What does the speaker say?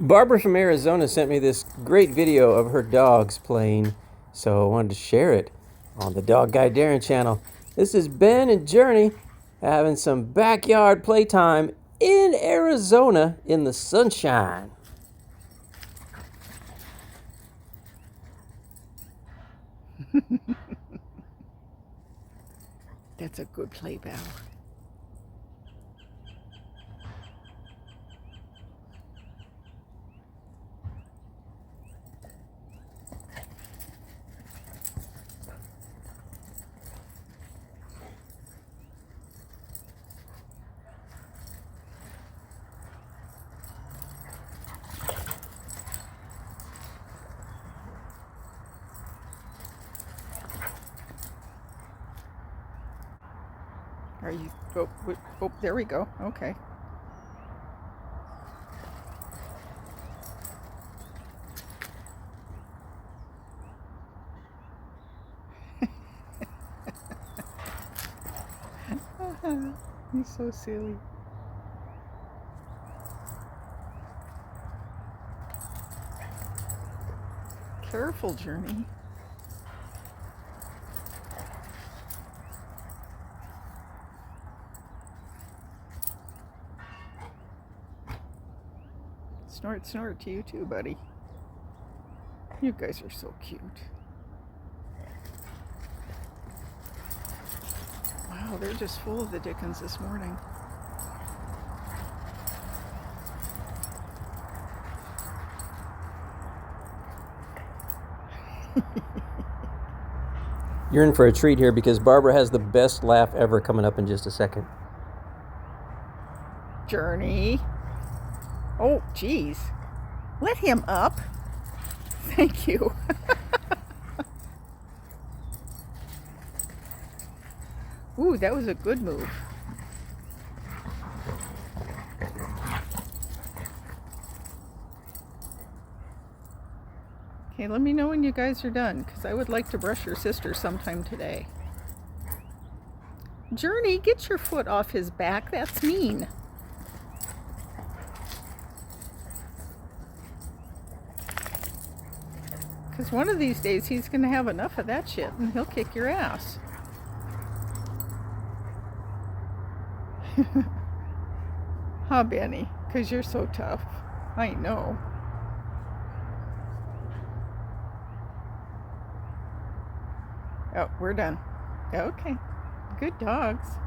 Barbara from Arizona sent me this great video of her dogs playing, so I wanted to share it on the Dog Guy Darin channel. This is Ben and Journey having some backyard playtime in Arizona in the sunshine. That's a good play, Belle. Are you? Oh, there we go. Okay. He's so silly. Careful, Journey. Snort, snort to you too, buddy. You guys are so cute. Wow, they're just full of the dickens this morning. You're in for a treat here because Barbara has the best laugh ever coming up in just a second. Journey. Oh, geez. Let him up. Thank you. Ooh, that was a good move. Okay, let me know when you guys are done, because I would like to brush your sister sometime today. Journey, get your foot off his back. That's mean. Because one of these days he's going to have enough of that shit and he'll kick your ass. Huh, Benny? Because you're so tough. I know. Oh, we're done. Okay. Good dogs.